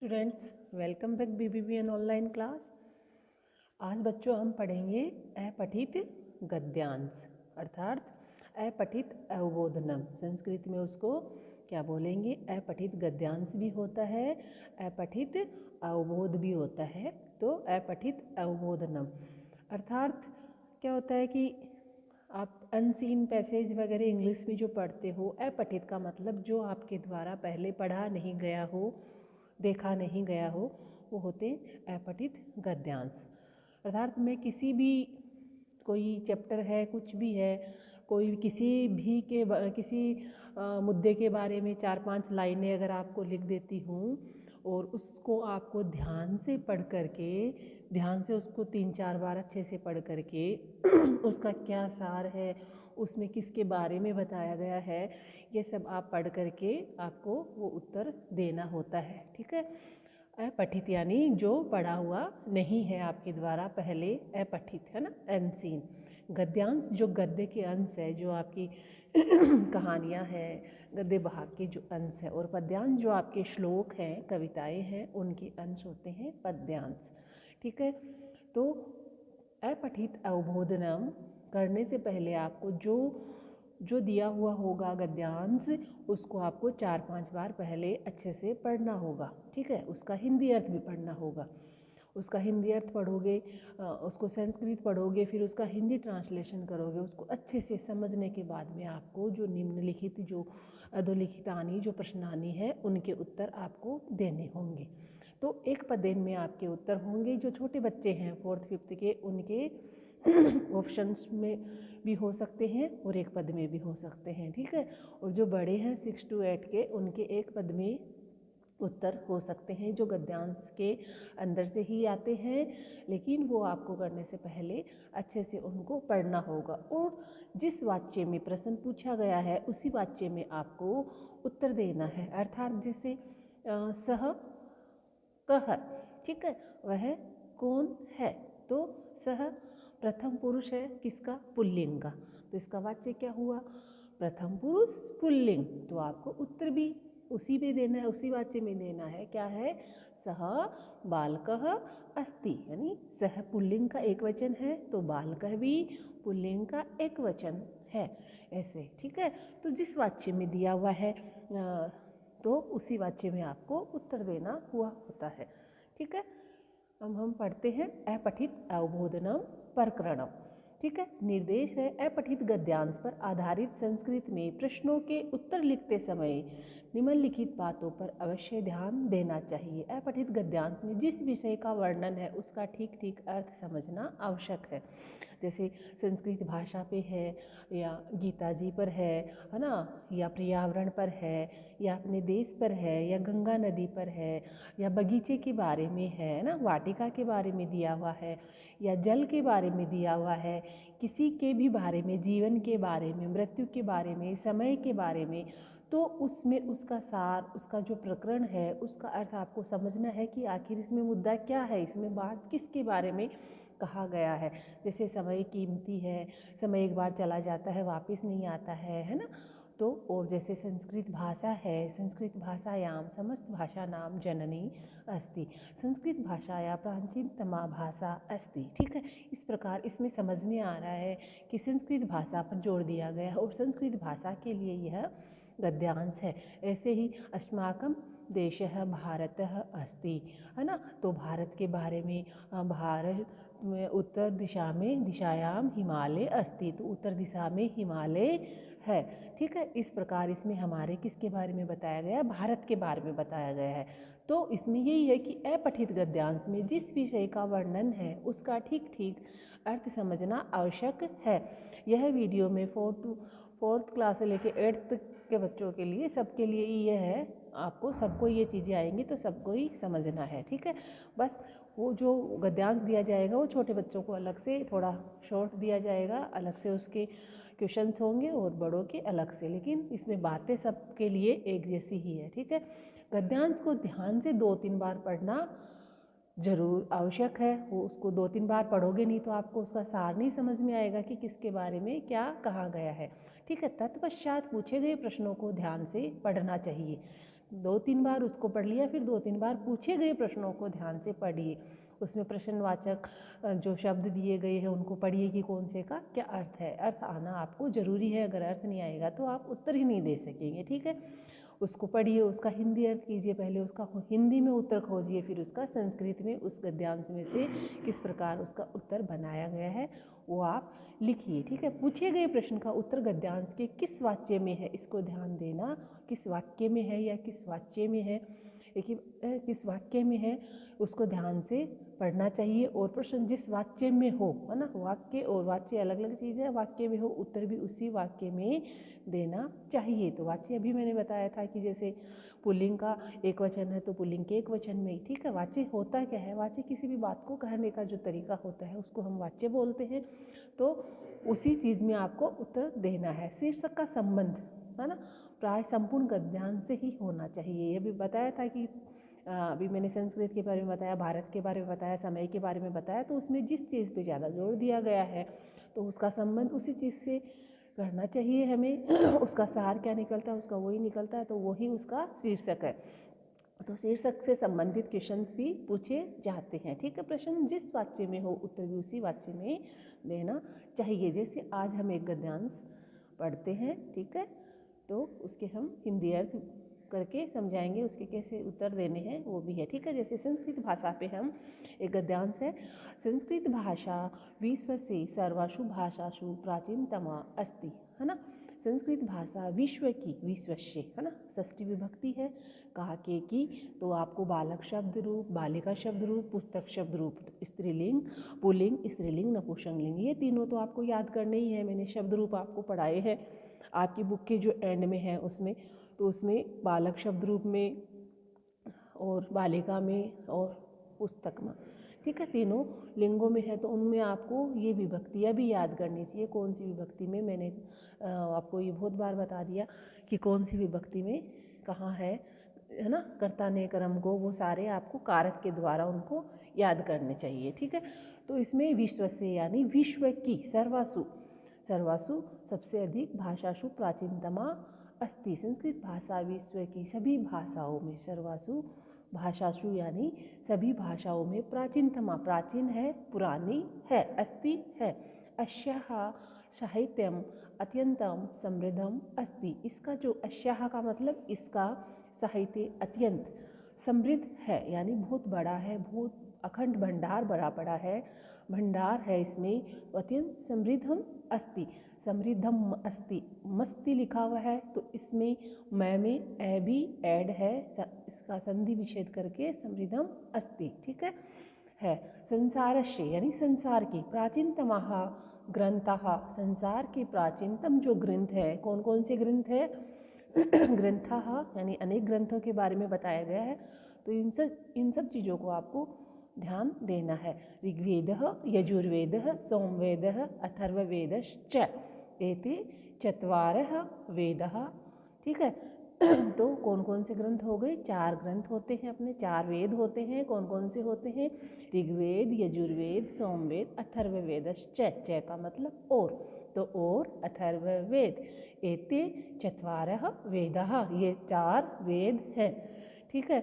Students, welcome back BBBN online class. आज बच्चों हम पढ़ेंगे अपठित गद्यांश अर्थात अपठित अवबोधनम। संस्कृत में उसको क्या बोलेंगे? अपठित गद्यांश भी होता है, अपठित अवबोध भी होता है। तो अपठित अवबोधनम अर्थात क्या होता है कि आप अनसीन पैसेज वगैरह इंग्लिश में जो पढ़ते हो, अपठित का मतलब जो आपके द्वारा पहले पढ़ा नहीं गया हो, देखा नहीं गया हो, वो होते अपठित गद्यांश। अर्थात में किसी भी कोई चैप्टर है, कुछ भी है, कोई किसी मुद्दे के बारे में 4-5 लाइनें अगर आपको लिख देती हूँ और उसको आपको ध्यान से पढ़ करके, ध्यान से उसको 3-4 बार अच्छे से पढ़ करके उसका क्या सार है, उसमें किसके बारे में बताया गया है, ये सब आप पढ़ करके आपको वो उत्तर देना होता है। ठीक है। अपठित यानी जो पढ़ा हुआ नहीं है आपके द्वारा पहले, अपठित है ना, अनसीन। गद्यांश जो गद्य के अंश है, जो आपकी कहानियाँ हैं, गद्य भाग के जो अंश है, और पद्यांश जो आपके श्लोक हैं, कविताएं हैं, उनके अंश होते हैं पद्यांश। ठीक है। तो अपठित अवबोधनम करने से पहले आपको जो दिया हुआ होगा गद्यांश, उसको आपको 4-5 बार पहले अच्छे से पढ़ना होगा। ठीक है। उसका हिंदी अर्थ भी पढ़ना होगा। उसका हिंदी अर्थ पढ़ोगे, उसको संस्कृत पढ़ोगे, फिर उसका हिंदी ट्रांसलेशन करोगे। उसको अच्छे से समझने के बाद में आपको जो निम्नलिखित, जो अधोलिखितानी, जो प्रश्नानी है, उनके उत्तर आपको देने होंगे। तो एक पदेन में आपके उत्तर होंगे। जो छोटे बच्चे हैं 4th-5th के, उनके ऑप्शंस में भी हो सकते हैं और एक पद में भी हो सकते हैं। ठीक है। और जो बड़े हैं 6 to 8 के, उनके एक पद में उत्तर हो सकते हैं, जो गद्यांश के अंदर से ही आते हैं, लेकिन वो आपको करने से पहले अच्छे से उनको पढ़ना होगा। और जिस वाक्य में प्रश्न पूछा गया है उसी वाक्य में आपको उत्तर देना है। अर्थात जैसे सह कह, ठीक है, वह कौन है, तो सह प्रथम पुरुष है, किसका? पुल्लिंग का। तो इसका वाच्य क्या हुआ? प्रथम पुरुष पुल्लिंग। तो आपको उत्तर भी उसी में देना है, उसी वाच्य में देना है। क्या है? सह बालकः अस्ति, यानी सह पुल्लिंग का एक वचन है, तो बालकः भी पुल्लिंग का एक वचन है। ऐसे, ठीक है। तो जिस वाच्य में दिया हुआ है तो उसी वाच्य में आपको उत्तर देना हुआ होता है। ठीक है। अब हम पढ़ते हैं अपठित अवबोधनम प्रकरणम। ठीक है। निर्देश है अपठित गद्यांश पर आधारित संस्कृत में प्रश्नों के उत्तर लिखते समय निम्नलिखित बातों पर अवश्य ध्यान देना चाहिए। अपठित गद्यांश में जिस विषय का वर्णन है उसका ठीक ठीक अर्थ समझना आवश्यक है। जैसे संस्कृत भाषा पे है, या गीता जी पर है ना, या पर्यावरण पर है, या अपने देश पर है, या गंगा नदी पर है, या बगीचे के बारे में है ना, वाटिका के बारे में दिया हुआ है, या जल के बारे में दिया हुआ है, किसी के भी बारे में, जीवन के बारे में, मृत्यु के बारे में, समय के बारे में, तो उसमें उसका सार, उसका जो प्रकरण है, उसका अर्थ आपको समझना है कि आखिर इसमें मुद्दा क्या है, इसमें बात किसके बारे में कहा गया है। जैसे समय कीमती है, समय एक बार चला जाता है, वापस नहीं आता है ना। तो और जैसे संस्कृत भाषा है, संस्कृत भाषायाम समस्त भाषा नाम जननी अस्ति, संस्कृत भाषाया प्राचीनतमा भाषा अस्ति। ठीक है। इस प्रकार इसमें समझ में आ रहा है कि संस्कृत भाषा पर जोर दिया गया है और संस्कृत भाषा के लिए यह गद्यांश है। ऐसे ही अस्माकं देशः भारतः अस्ति, है ना। तो भारत के बारे में, भारत में उत्तर दिशा में, दिशायाम हिमालय अस्ति, तो उत्तर दिशा में हिमालय है। ठीक है। इस प्रकार इसमें हमारे किसके बारे में बताया गया? भारत के बारे में बताया गया है। तो इसमें यही है कि अपठित गद्यांश में जिस विषय का वर्णन है उसका ठीक ठीक अर्थ समझना आवश्यक है। यह वीडियो में 4th क्लास से लेकर 8th के बच्चों के लिए, सबके लिए ये है। आपको सबको ये चीज़ें आएंगी तो सबको ही समझना है। ठीक है। बस वो जो गद्यांश दिया जाएगा वो छोटे बच्चों को अलग से थोड़ा शॉर्ट दिया जाएगा, अलग से उसके क्वेश्चंस होंगे, और बड़ों के अलग से, लेकिन इसमें बातें सबके लिए एक जैसी ही है। ठीक है। गद्यांश को ध्यान से 2-3 बार पढ़ना जरूर आवश्यक है। वो उसको 2-3 बार पढ़ोगे नहीं तो आपको उसका सार नहीं समझ में आएगा कि किसके बारे में क्या कहा गया है। ठीक है। तत्पश्चात पूछे गए प्रश्नों को ध्यान से पढ़ना चाहिए। 2-3 बार उसको पढ़ लिया, फिर 2-3 बार पूछे गए प्रश्नों को ध्यान से पढ़िए। उसमें प्रश्नवाचक जो शब्द दिए गए हैं उनको पढ़िए कि कौन से का क्या अर्थ है। अर्थ आना आपको ज़रूरी है, अगर अर्थ नहीं आएगा तो आप उत्तर ही नहीं दे सकेंगे, ठीक है। उसको पढ़िए, उसका हिंदी अर्थ कीजिए, पहले उसका हिंदी में उत्तर खोजिए, फिर उसका संस्कृत में उस गद्यांश में से किस प्रकार उसका उत्तर बनाया गया है वो आप लिखिए, ठीक है। पूछे गए प्रश्न का उत्तर गद्यांश के किस वाक्य में है, इसको ध्यान देना, किस वाक्य में है या किस वाक्य में है, किस वाक्य में है उसको ध्यान से पढ़ना चाहिए। और प्रश्न जिस वाक्य में हो, है ना, वाक्य और वाच्य अलग अलग चीज़ है, वाक्य में हो उत्तर भी उसी वाक्य में देना चाहिए। तो वाच्य अभी मैंने बताया था कि जैसे पुल्लिंग का एक वचन है तो पुल्लिंग के एक वचन में ही, ठीक है। वाच्य होता क्या है, वाच्य किसी भी बात को कहने का जो तरीका होता है उसको हम वाच्य बोलते हैं। तो उसी चीज़ में आपको उत्तर देना है। शीर्षक का संबंध, है ना, प्राय संपूर्ण गद्यांश से ही होना चाहिए। ये भी बताया था कि अभी मैंने संस्कृत के बारे में बताया, भारत के बारे में बताया, समय के बारे में बताया, तो उसमें जिस चीज़ पे ज़्यादा जोर दिया गया है तो उसका संबंध उसी चीज़ से करना चाहिए हमें। उसका सार क्या निकलता है उसका वही निकलता है, तो वही उसका शीर्षक है। तो शीर्षक से संबंधित क्वेश्चंस भी पूछे जाते हैं, ठीक है। प्रश्न जिस वाक्य में हो उत्तर भी उसी वाक्य में देना चाहिए। जैसे आज हम एक गद्यांश पढ़ते हैं, ठीक है, तो उसके हम हिंदी अर्थ करके समझाएंगे, उसके कैसे उत्तर देने हैं वो भी है, ठीक है। जैसे संस्कृत भाषा पे हम एक गद्यांश है, संस्कृत भाषा विश्व से सर्वासु भाषासु प्राचीनतमा अस्ति, है ना। संस्कृत भाषा विश्व की, विश्व से, है ना, षष्ठी विभक्ति है, कहा के की, तो आपको बालक शब्द रूप, बालिका शब्द रूप, पुस्तक शब्द रूप, स्त्रीलिंग, पुल्लिंग, स्त्रीलिंग, नपुंसकलिंग, ये तीनों तो आपको याद करने ही है। मैंने शब्द रूप आपको पढ़ाए हैं आपकी बुक के जो एंड में है उसमें, तो उसमें बालक शब्द रूप में और बालिका में और पुस्तक में, ठीक है, तीनों लिंगों में है। तो उनमें आपको ये विभक्तियाँ भी याद करनी चाहिए, कौन सी विभक्ति में, मैंने आपको ये बहुत बार बता दिया कि कौन सी विभक्ति में कहाँ है ना, कर्ता ने कर्म को, वो सारे आपको कारक के द्वारा उनको याद करने चाहिए, ठीक है। तो इसमें विश्व से यानी विश्व की, सर्वासु, सर्वासु सबसे अधिक, भाषासु प्राचीनतमा अस्ति, संस्कृत भाषा विश्व की सभी भाषाओं में, सर्वासु भाषासु यानी सभी भाषाओं में, प्राचीनतमा प्राचीन है, पुरानी है, अस्ति है, अस्याः साहित्यम अत्यंतम समृद्धम अस्ति, इसका जो अस्याः का मतलब इसका साहित्य अत्यंत समृद्ध है यानी बहुत बड़ा है, बहुत अखंड भंडार बड़ा बड़ा है, भंडार है इसमें, अत्यंत समृद्धम अस्ति, समृद्धम अस्ति, मस्ती लिखा हुआ है तो इसमें मैं में ए भी ऐड है, इसका संधि विच्छेद करके समृद्धम अस्ति, ठीक है। संसारस्य यानी संसार की, प्राचीनतमः ग्रंथः, संसार के प्राचीनतम जो ग्रंथ है, कौन कौन से ग्रंथ है, ग्रंथः यानी अनेक ग्रंथों के बारे में बताया गया है। तो इन सब चीज़ों को आपको ध्यान देना है। ऋग्वेदः, यजुर्वेदः, सामवेदः, अथर्ववेदश्च, एते चत्वारः वेदः, ठीक है। तो कौन कौन से ग्रंथ हो गए, 4 ग्रंथ होते हैं अपने, 4 वेद होते हैं। कौन कौन से होते हैं, ऋग्वेद, यजुर्वेद, सामवेद, अथर्ववेदश्च, च का मतलब और, तो और अथर्ववेद, एते चत्वारः वेदः, ये 4 वेद हैं, ठीक है।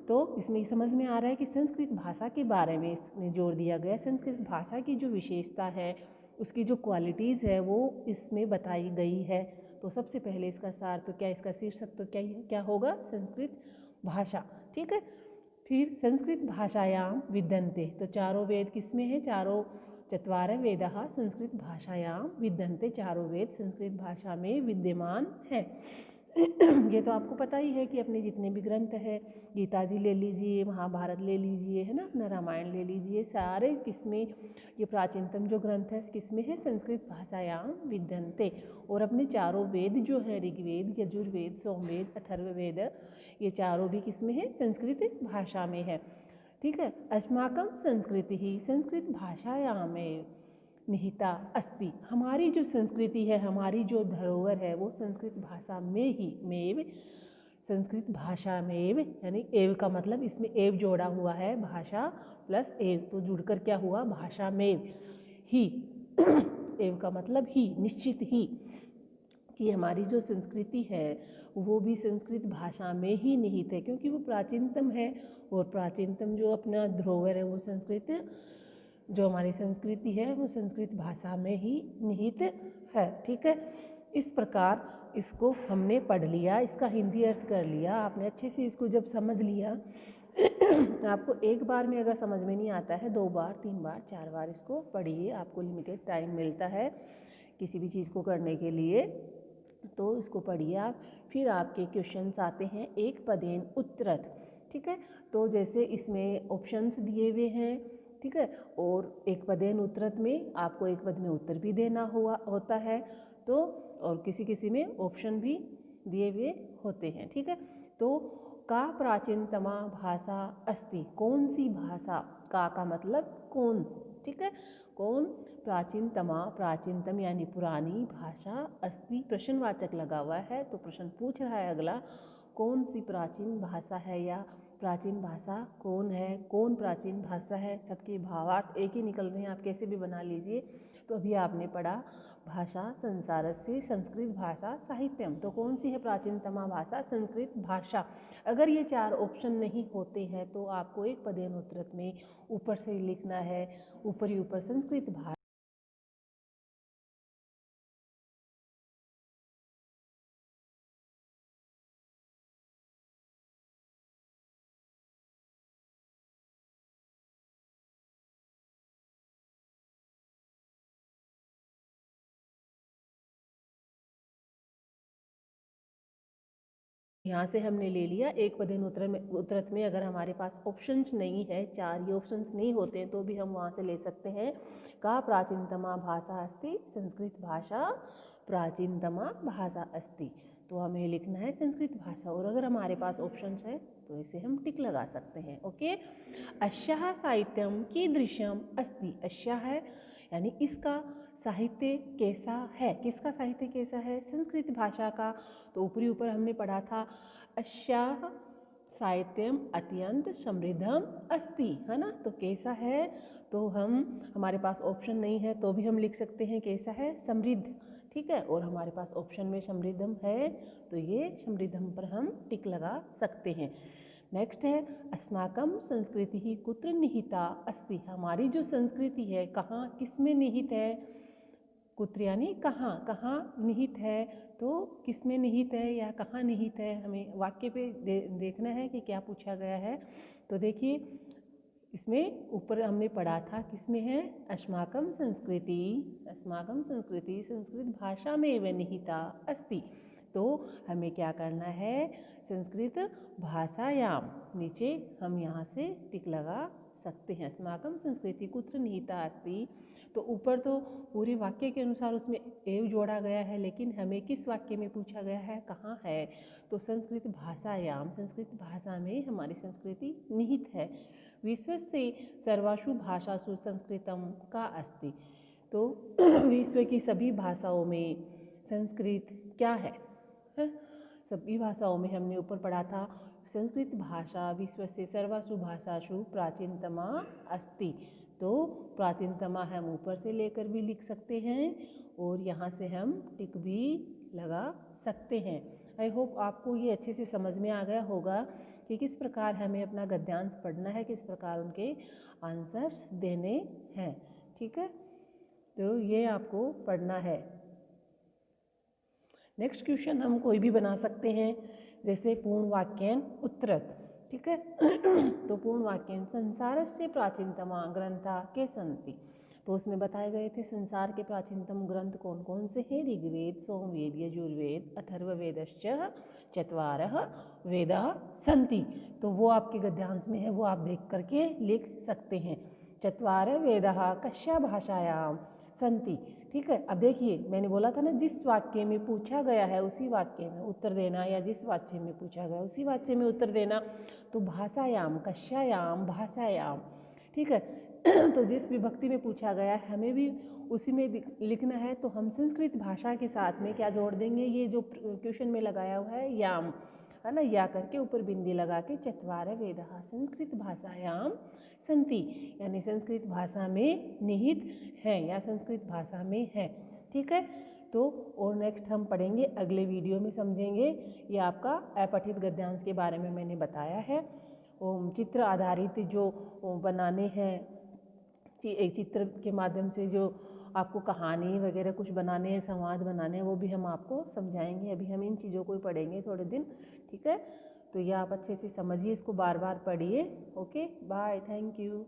तो इसमें समझ में आ रहा है कि संस्कृत भाषा के बारे में इसमें जोर दिया गया। संस्कृत भाषा की जो विशेषता है, उसकी जो क्वालिटीज़ है वो इसमें बताई गई है। तो सबसे पहले इसका सार तो क्या, इसका शीर्षक तो क्या होगा, संस्कृत भाषा, ठीक है। फिर संस्कृत भाषायाम विद्यन्ते, तो 4 वेद किसमें है, चारों, चत्वारः वेदाः संस्कृत भाषायाम विद्यन्ते, 4 वेद संस्कृत भाषा में विद्यमान है। ये तो आपको पता ही है कि अपने जितने भी ग्रंथ है, गीता जी ले लीजिए, महाभारत ले लीजिए, है ना, अपना रामायण ले लीजिए, सारे किसमें, ये प्राचीनतम जो ग्रंथ है किसमें है, संस्कृत भाषायाम विद्यन्ते। और अपने 4 वेद जो है, ऋग्वेद, यजुर्वेद, सामवेद, अथर्ववेद, ये 4 भी किसमें है, संस्कृत भाषा में है, ठीक है। अस्माकं संस्कृति ही संस्कृत भाषायामेव निहिता अस्ति, हमारी जो संस्कृति है, हमारी जो धरोहर है वो संस्कृत भाषा में ही, मेव, संस्कृत भाषा में एव, यानी एव का मतलब इसमें एव जोड़ा हुआ है, भाषा प्लस एव, तो जुड़कर क्या हुआ, भाषा में ही, एव का मतलब ही, निश्चित ही, कि हमारी जो संस्कृति है वो भी संस्कृत भाषा में ही निहित है, क्योंकि वो प्राचीनतम है और प्राचीनतम जो अपना धरोहर है वो संस्कृत, जो हमारी संस्कृति है वो संस्कृत भाषा में ही निहित है। ठीक है, इस प्रकार इसको हमने पढ़ लिया, इसका हिंदी अर्थ कर लिया आपने अच्छे से। इसको जब समझ लिया आपको एक बार में अगर समझ में नहीं आता है 2 बार 3 बार 4 बार इसको पढ़िए, आपको लिमिटेड टाइम मिलता है किसी भी चीज़ को करने के लिए, तो इसको पढ़िए आप। फिर आपके क्वेश्चंस आते हैं एक पदेन उत्तरत। ठीक है, तो जैसे इसमें ऑप्शंस दिए हुए हैं, ठीक है, और एक पदेन उत्तरत में आपको एक पद में उत्तर भी देना होता है, तो और किसी किसी में ऑप्शन भी दिए हुए होते हैं। ठीक है, तो का प्राचीनतमा भाषा अस्ति, कौन सी भाषा, का मतलब कौन, ठीक है, कौन प्राचीनतमा, प्राचीनतम यानी पुरानी, भाषा अस्ति प्रश्नवाचक लगा हुआ है, तो प्रश्न पूछ रहा है अगला कौन सी प्राचीन भाषा है या प्राचीन भाषा कौन है, कौन प्राचीन भाषा है। सबके भावार्थ एक ही निकल रहे हैं, आप कैसे भी बना लीजिए। तो अभी आपने पढ़ा भाषा संसारस्य संस्कृत भाषा साहित्यम, तो कौन सी है प्राचीनतमा भाषा, संस्कृत भाषा। अगर ये 4 ऑप्शन नहीं होते हैं तो आपको एक पदेन उत्तरत में ऊपर से लिखना है, ऊपर ही ऊपर संस्कृत भाषा। यहाँ से हमने ले लिया एक पदेन उत्तरत में अगर हमारे पास ऑप्शंस नहीं है, 4 ये ऑप्शंस नहीं होते हैं तो भी हम वहाँ से ले सकते हैं का प्राचीनतमा भाषा अस्ति संस्कृत भाषा प्राचीनतमा भाषा अस्ति, तो हमें लिखना है संस्कृत भाषा। और अगर हमारे पास ऑप्शंस है तो इसे हम टिक लगा सकते हैं। ओके, अस्याः साहित्यम कीदृशम अस्ति, अस्याः है यानी इसका साहित्य कैसा है, किसका साहित्य कैसा है, संस्कृत भाषा का। तो ऊपरी ऊपर हमने पढ़ा था अस्याः साहित्यम अत्यंत समृद्धम अस्ति, है ना, तो कैसा है, तो हमारे पास ऑप्शन नहीं है तो भी हम लिख सकते हैं कैसा है, समृद्ध। ठीक है, और हमारे पास ऑप्शन में समृद्धम है तो ये समृद्धम पर हम टिक लगा सकते हैं। नेक्स्ट है अस्माकं संस्कृति ही कुत्र निहिता अस्ति, हमारी जो संस्कृति है कहाँ किस में निहित है, कुत्र यानी कहाँ, कहाँ निहित है, तो किस में निहित है या कहाँ निहित है, हमें वाक्य पे देखना है कि क्या पूछा गया है। तो देखिए इसमें ऊपर हमने पढ़ा था किसमें है, अस्माकं संस्कृति, अस्माकं संस्कृति संस्कृत भाषा में एवं निहिता अस्ति, तो हमें क्या करना है, संस्कृत भाषायाम, नीचे हम यहाँ से टिक लगा सकते हैं, अस्माकं संस्कृति कुत्र निहिता अस्ति। तो ऊपर तो पूरे वाक्य के अनुसार उसमें एव जोड़ा गया है, लेकिन हमें किस वाक्य में पूछा गया है, कहाँ है, तो संस्कृत भाषायाम, संस्कृत भाषा में हमारी संस्कृति निहित है। विश्वस्य सर्वासु भाषासु संस्कृतम का अस्ति, तो विश्व की सभी भाषाओं में संस्कृत क्या है, सभी भाषाओं में हमने ऊपर पढ़ा था संस्कृत भाषा विश्वस्य सर्वासु भाषासु प्राचीनतमा अस्ति, तो प्राचीनतमा हम ऊपर से लेकर भी लिख सकते हैं और यहाँ से हम टिक भी लगा सकते हैं। आई होप आपको ये अच्छे से समझ में आ गया होगा कि किस प्रकार हमें अपना गद्यांश पढ़ना है, किस प्रकार उनके आंसर्स देने हैं। ठीक है, तो ये आपको पढ़ना है। नेक्स्ट क्वेश्चन हम कोई भी बना सकते हैं, जैसे पूर्ण वाक्यन उत्तरत। ठीक है तो पूर्ण वाक्यन संसारस्य प्राचीनतमा ग्रंथा के सन्ति, तो उसमें बताए गए थे संसार के प्राचीनतम ग्रंथ कौन कौन से हैं, ऋग्वेद सोमवेद यजुर्वेद अथर्ववेदश्च चत्वारः वेदाः सन्ति, तो वो आपके गद्यांश में है, वो आप देख करके लिख सकते हैं। चत्वारः वेदाः कस्या भाषायां सन्ति। ठीक है, अब देखिए मैंने बोला था ना जिस वाक्य में पूछा गया है उसी वाक्य में उत्तर देना, या जिस वाक्य में पूछा गया उसी वाक्य में उत्तर देना, तो भाषायाम कस्यायाम भाषायाम। ठीक है तो जिस विभक्ति में पूछा गया है हमें भी उसी में लिखना है, तो हम संस्कृत भाषा के साथ में क्या जोड़ देंगे, ये जो क्वेश्चन में लगाया हुआ है याम, है ना, या करके ऊपर बिंदी लगा के चत्वारः वेदाः संस्कृत भाषायां सन्ति, यानी संस्कृत भाषा में निहित है या संस्कृत भाषा में है। ठीक है, तो और नेक्स्ट हम पढ़ेंगे अगले वीडियो में, समझेंगे। ये आपका अपठित गद्यांश के बारे में मैंने बताया है। चित्र आधारित जो बनाने हैं, एक चित्र के माध्यम से जो आपको कहानी वगैरह कुछ बनाने हैं, संवाद बनाने हैं, वो भी हम आपको समझाएंगे। अभी हम इन चीज़ों को ही पढ़ेंगे थोड़े दिन, ठीक है। तो ये आप अच्छे से समझिए, इसको बार बार पढ़िए। Okay, bye, thank you.